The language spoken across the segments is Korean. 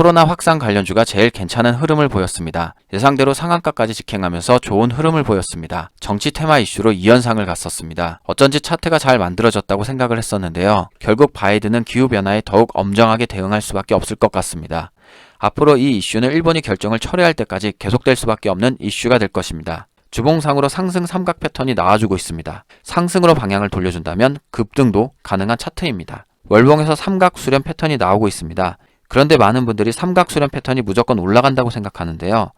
코로나 확산 관련주가 제일 괜찮은 흐름을 보였습니다. 예상대로 상한가까지 직행하면서 좋은 흐름을 보였습니다. 정치 테마 이슈로 2연상을 갔었습니다. 어쩐지 차트가 잘 만들어졌다고 생각을 했었는데요. 결국 바이든은 기후변화에 더욱 엄정하게 대응할 수밖에 없을 것 같습니다. 앞으로 이 이슈는 일본이 결정을 철회할 때까지 계속될 수밖에 없는 이슈가 될 것입니다. 주봉상으로 상승 삼각 패턴이 나와주고 있습니다. 상승으로 방향을 돌려준다면 급등도 가능한 차트입니다. 월봉에서 삼각 수렴 패턴이 나오고 있습니다. 그런데 많은 분들이 삼각 수렴 패턴이 무조건 올라간다고 생각하는데요.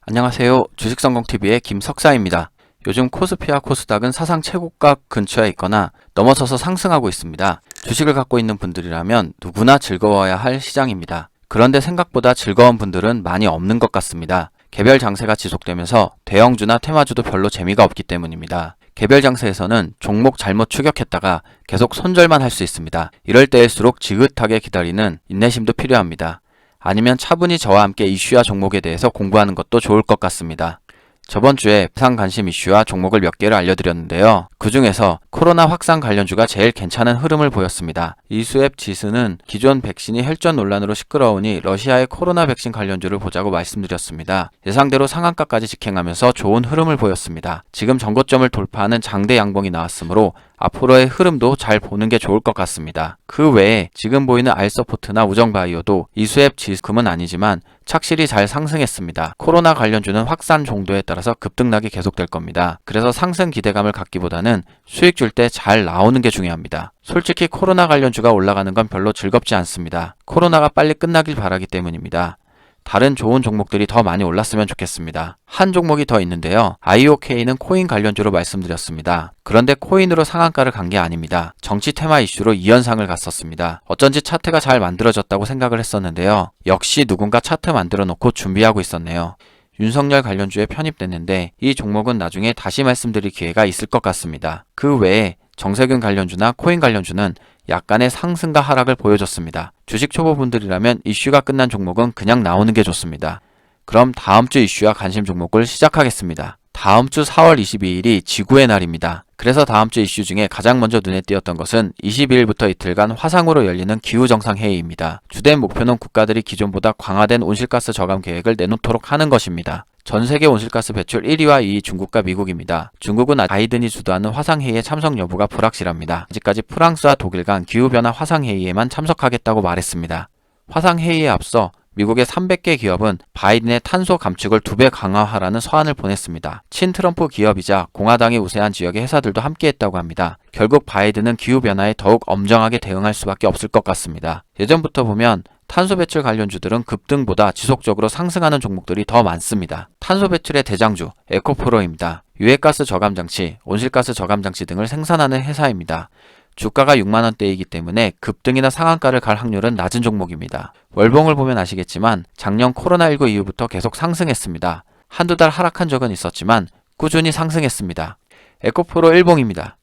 안녕하세요. 주식성공TV의 김석사입니다. 요즘 코스피와 코스닥은 사상 최고가 근처에 있거나 넘어서서 상승하고 있습니다. 주식을 갖고 있는 분들이라면 누구나 즐거워야 할 시장입니다. 그런데 생각보다 즐거운 분들은 많이 없는 것 같습니다. 개별 장세가 지속되면서 대형주나 테마주도 별로 재미가 없기 때문입니다. 개별 장세에서는 종목 잘못 추격했다가 계속 손절만 할 수 있습니다. 이럴 때일수록 지긋하게 기다리는 인내심도 필요합니다. 아니면 차분히 저와 함께 이슈와 종목에 대해서 공부하는 것도 좋을 것 같습니다. 저번 주에 부상 관심 이슈와 종목을 몇 개를 알려드렸는데요. 그 중에서 코로나 확산 관련주가 제일 괜찮은 흐름을 보였습니다. 이수앱 지수는 기존 백신이 혈전 논란으로 시끄러우니 러시아의 코로나 백신 관련주를 보자고 말씀드렸습니다. 예상대로 상한가까지 직행하면서 좋은 흐름을 보였습니다. 지금 전고점을 돌파하는 장대 양봉이 나왔으므로 앞으로의 흐름도 잘 보는 게 좋을 것 같습니다. 그 외에 지금 보이는 알서포트나 우정바이오도 이수앱 지수금은 아니지만 착실히 잘 상승했습니다. 코로나 관련주는 확산 정도에 따라서 급등락이 계속될 겁니다. 그래서 상승 기대감을 갖기보다는 수익 줄 때 잘 나오는 게 중요합니다. 솔직히 코로나 관련주가 올라가는 건 별로 즐겁지 않습니다. 코로나가 빨리 끝나길 바라기 때문입니다. 다른 좋은 종목들이 더 많이 올랐으면 좋겠습니다. 한 종목이 더 있는데요. IOK는 코인 관련주로 말씀드렸습니다. 그런데 코인으로 상한가를 간 게 아닙니다. 정치 테마 이슈로 2연상을 갔었습니다. 어쩐지 차트가 잘 만들어졌다고 생각을 했었는데요. 역시 누군가 차트 만들어 놓고 준비하고 있었네요. 윤석열 관련주에 편입됐는데 이 종목은 나중에 다시 말씀드릴 기회가 있을 것 같습니다. 그 외에 정세균 관련주나 코인 관련주는 약간의 상승과 하락을 보여줬습니다. 주식 초보분들이라면 이슈가 끝난 종목은 그냥 나오는 게 좋습니다. 그럼 다음 주 이슈와 관심 종목을 시작하겠습니다. 다음 주 4월 22일이 지구의 날입니다. 그래서 다음 주 이슈 중에 가장 먼저 눈에 띄었던 것은 22일부터 이틀간 화상으로 열리는 기후정상회의입니다. 주된 목표는 국가들이 기존보다 강화된 온실가스 저감 계획을 내놓도록 하는 것입니다. 전 세계 온실가스 배출 1위와 2위 중국과 미국입니다. 중국은 바이든이 주도하는 화상회의에 참석 여부가 불확실합니다. 아직까지 프랑스와 독일 간 기후변화 화상회의에만 참석하겠다고 말했습니다. 화상회의에 앞서 미국의 300개 기업은 바이든의 탄소 감축을 2배 강화하라는 서한을 보냈습니다. 친트럼프 기업이자 공화당이 우세한 지역의 회사들도 함께했다고 합니다. 결국 바이든은 기후변화에 더욱 엄정하게 대응할 수밖에 없을 것 같습니다. 예전부터 보면 탄소 배출 관련주들은 급등보다 지속적으로 상승하는 종목들이 더 많습니다. 탄소 배출의 대장주 에코프로입니다. 유해가스 저감 장치, 온실가스 저감 장치 등을 생산하는 회사입니다. 주가가 6만원대이기 때문에 급등이나 상한가를 갈 확률은 낮은 종목입니다. 월봉을 보면 아시겠지만 작년 코로나19 이후부터 계속 상승했습니다. 한두 달 하락한 적은 있었지만 꾸준히 상승했습니다. 에코프로 일봉입니다.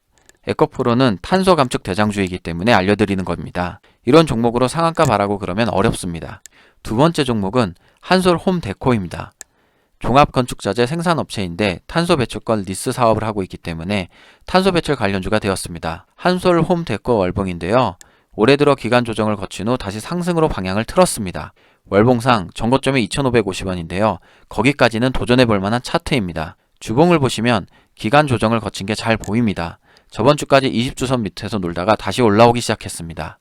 에코프로는 탄소 감축 대장주이기 때문에 알려드리는 겁니다. 이런 종목으로 상한가 바라고 그러면 어렵습니다. 두 번째 종목은 한솔홈데코입니다. 종합건축자재 생산업체인데 탄소 배출권 리스 사업을 하고 있기 때문에 탄소 배출 관련주가 되었습니다. 한솔홈데코 월봉인데요. 올해 들어 기간 조정을 거친 후 다시 상승으로 방향을 틀었습니다. 월봉상 전고점이 2,550원인데요. 거기까지는 도전해 볼 만한 차트입니다. 주봉을 보시면 기간 조정을 거친 게 잘 보입니다. 저번 주까지 20주선 밑에서 놀다가 다시 올라오기 시작했습니다.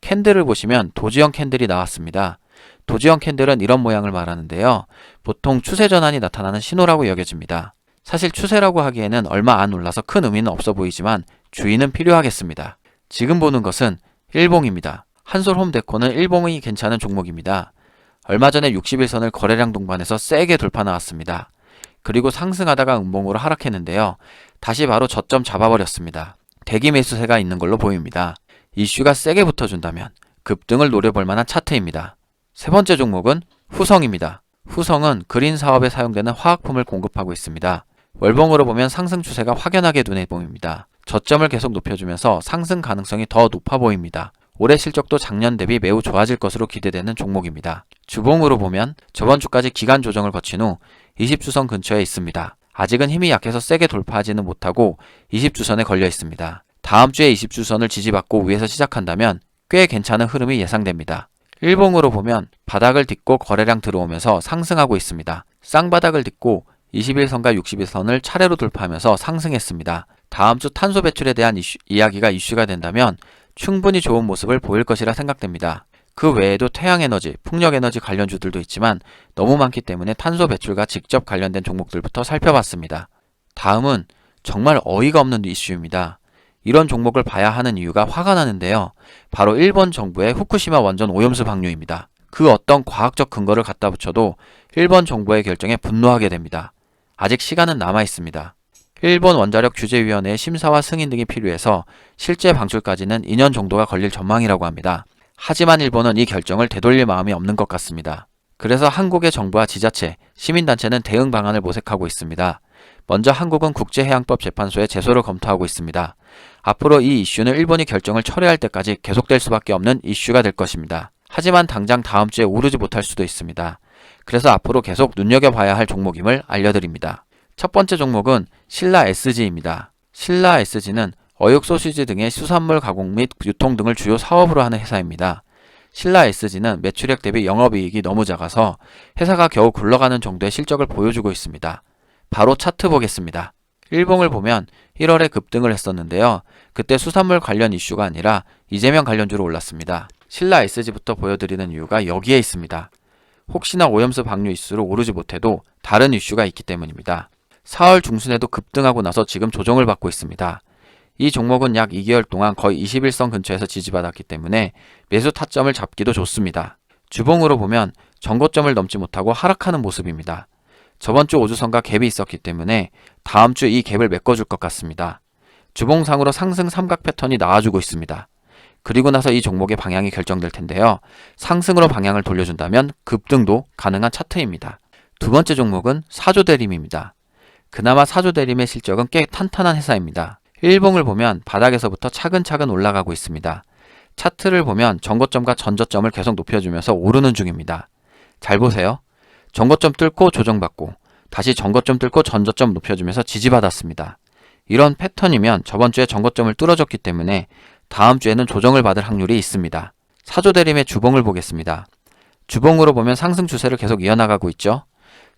캔들을 보시면 도지형 캔들이 나왔습니다. 도지형 캔들은 이런 모양을 말하는데요. 보통 추세 전환이 나타나는 신호라고 여겨집니다. 사실 추세라고 하기에는 얼마 안 올라서 큰 의미는 없어 보이지만 주의는 필요하겠습니다. 지금 보는 것은 일봉입니다. 한솔홈데코는 일봉이 괜찮은 종목입니다. 얼마 전에 61선을 거래량 동반해서 세게 돌파 나왔습니다. 그리고 상승하다가 음봉으로 하락했는데요. 다시 바로 저점 잡아버렸습니다. 대기 매수세가 있는 걸로 보입니다. 이슈가 세게 붙어준다면 급등을 노려볼 만한 차트입니다. 세 번째 종목은 후성입니다. 후성은 그린 사업에 사용되는 화학품을 공급하고 있습니다. 월봉으로 보면 상승 추세가 확연하게 눈에 보입니다. 저점을 계속 높여주면서 상승 가능성이 더 높아 보입니다. 올해 실적도 작년 대비 매우 좋아질 것으로 기대되는 종목입니다. 주봉으로 보면 저번 주까지 기간 조정을 거친 후 20주선 근처에 있습니다. 아직은 힘이 약해서 세게 돌파하지는 못하고 20주선에 걸려 있습니다. 다음 주에 20주선을 지지받고 위에서 시작한다면 꽤 괜찮은 흐름이 예상됩니다. 일봉으로 보면 바닥을 딛고 거래량 들어오면서 상승하고 있습니다. 쌍바닥을 딛고 21선과 61선을 차례로 돌파하면서 상승했습니다. 다음 주 탄소 배출에 대한 이야기가 이슈가 된다면 충분히 좋은 모습을 보일 것이라 생각됩니다. 그 외에도 태양에너지, 풍력에너지 관련주들도 있지만 너무 많기 때문에 탄소 배출과 직접 관련된 종목들부터 살펴봤습니다. 다음은 정말 어이가 없는 이슈입니다. 이런 종목을 봐야 하는 이유가 화가 나는데요. 바로 일본 정부의 후쿠시마 원전 오염수 방류입니다. 그 어떤 과학적 근거를 갖다 붙여도 일본 정부의 결정에 분노하게 됩니다. 아직 시간은 남아 있습니다. 일본 원자력 규제위원회의 심사와 승인 등이 필요해서 실제 방출까지는 2년 정도가 걸릴 전망이라고 합니다. 하지만 일본은 이 결정을 되돌릴 마음이 없는 것 같습니다. 그래서 한국의 정부와 지자체, 시민단체는 대응 방안을 모색하고 있습니다. 먼저 한국은 국제해양법 재판소에 제소를 검토하고 있습니다. 앞으로 이 이슈는 일본이 결정을 철회할 때까지 계속될 수밖에 없는 이슈가 될 것입니다. 하지만 당장 다음 주에 오르지 못할 수도 있습니다. 그래서 앞으로 계속 눈여겨봐야 할 종목임을 알려드립니다. 첫 번째 종목은 신라 SG입니다. 신라 SG는 어육 소시지 등의 수산물 가공 및 유통 등을 주요 사업으로 하는 회사입니다. 신라 SG는 매출액 대비 영업이익이 너무 작아서 회사가 겨우 굴러가는 정도의 실적을 보여주고 있습니다. 바로 차트 보겠습니다. 일봉을 보면 1월에 급등을 했었는데요. 그때 수산물 관련 이슈가 아니라 이재명 관련주로 올랐습니다. 신라 SG부터 보여드리는 이유가 여기에 있습니다. 혹시나 오염수 방류 이슈로 오르지 못해도 다른 이슈가 있기 때문입니다. 4월 중순에도 급등하고 나서 지금 조정을 받고 있습니다. 이 종목은 약 2개월 동안 거의 21선 근처에서 지지받았기 때문에 매수 타점을 잡기도 좋습니다. 주봉으로 보면 전고점을 넘지 못하고 하락하는 모습입니다. 저번 주 5주선과 갭이 있었기 때문에 다음 주 이 갭을 메꿔줄 것 같습니다. 주봉상으로 상승 삼각 패턴이 나와주고 있습니다. 그리고 나서 이 종목의 방향이 결정될 텐데요. 상승으로 방향을 돌려준다면 급등도 가능한 차트입니다. 두 번째 종목은 사조대림입니다. 그나마 사조대림의 실적은 꽤 탄탄한 회사입니다. 일봉을 보면 바닥에서부터 차근차근 올라가고 있습니다. 차트를 보면 전고점과 전저점을 계속 높여주면서 오르는 중입니다. 잘 보세요. 전고점 뚫고 조정받고 다시 전고점 뚫고 전저점 높여주면서 지지받았습니다. 이런 패턴이면 저번 주에 전고점을 뚫어줬기 때문에 다음 주에는 조정을 받을 확률이 있습니다. 사조대림의 주봉을 보겠습니다. 주봉으로 보면 상승 추세를 계속 이어나가고 있죠.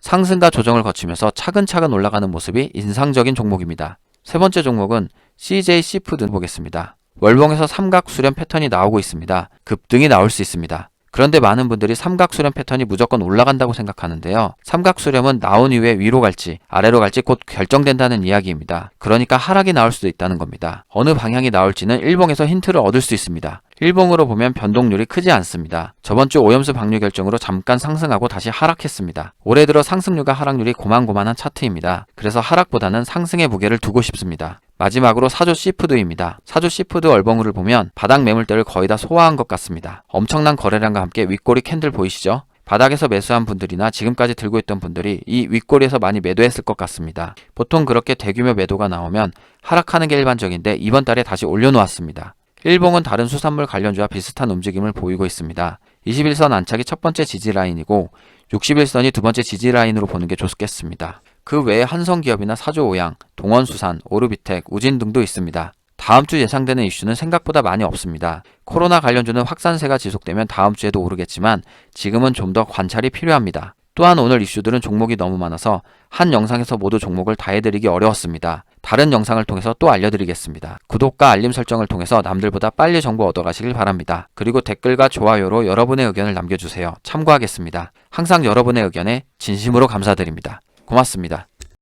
상승과 조정을 거치면서 차근차근 올라가는 모습이 인상적인 종목입니다. 세 번째 종목은 CJ 시푸드 보겠습니다. 월봉에서 삼각 수렴 패턴이 나오고 있습니다. 급등이 나올 수 있습니다. 그런데 많은 분들이 삼각 수렴 패턴이 무조건 올라간다고 생각하는데요. 삼각 수렴은 나온 이후에 위로 갈지 아래로 갈지 곧 결정된다는 이야기입니다. 그러니까 하락이 나올 수도 있다는 겁니다. 어느 방향이 나올지는 일봉에서 힌트를 얻을 수 있습니다. 일봉으로 보면 변동률이 크지 않습니다. 저번 주 오염수 방류 결정으로 잠깐 상승하고 다시 하락했습니다. 올해 들어 상승률과 하락률이 고만고만한 차트입니다. 그래서 하락보다는 상승의 무게를 두고 싶습니다. 마지막으로 사조 시푸드입니다. 사조 시푸드 월봉을 보면 바닥 매물대를 거의 다 소화한 것 같습니다. 엄청난 거래량과 함께 윗꼬리 캔들 보이시죠? 바닥에서 매수한 분들이나 지금까지 들고 있던 분들이 이 윗꼬리에서 많이 매도했을 것 같습니다. 보통 그렇게 대규모 매도가 나오면 하락하는 게 일반적인데 이번 달에 다시 올려놓았습니다. 일봉은 다른 수산물 관련주와 비슷한 움직임을 보이고 있습니다. 21선 안착이 첫 번째 지지라인이고 61선이 두 번째 지지라인으로 보는 게 좋겠습니다. 그 외에 한성기업이나 사조오양, 동원수산, 오르비텍, 우진 등도 있습니다. 다음 주 예상되는 이슈는 생각보다 많이 없습니다. 코로나 관련주는 확산세가 지속되면 다음 주에도 오르겠지만 지금은 좀 더 관찰이 필요합니다. 또한 오늘 이슈들은 종목이 너무 많아서 한 영상에서 모두 종목을 다 해드리기 어려웠습니다. 다른 영상을 통해서 또 알려드리겠습니다. 구독과 알림 설정을 통해서 남들보다 빨리 정보 얻어가시길 바랍니다. 그리고 댓글과 좋아요로 여러분의 의견을 남겨주세요. 참고하겠습니다. 항상 여러분의 의견에 진심으로 감사드립니다. 고맙습니다.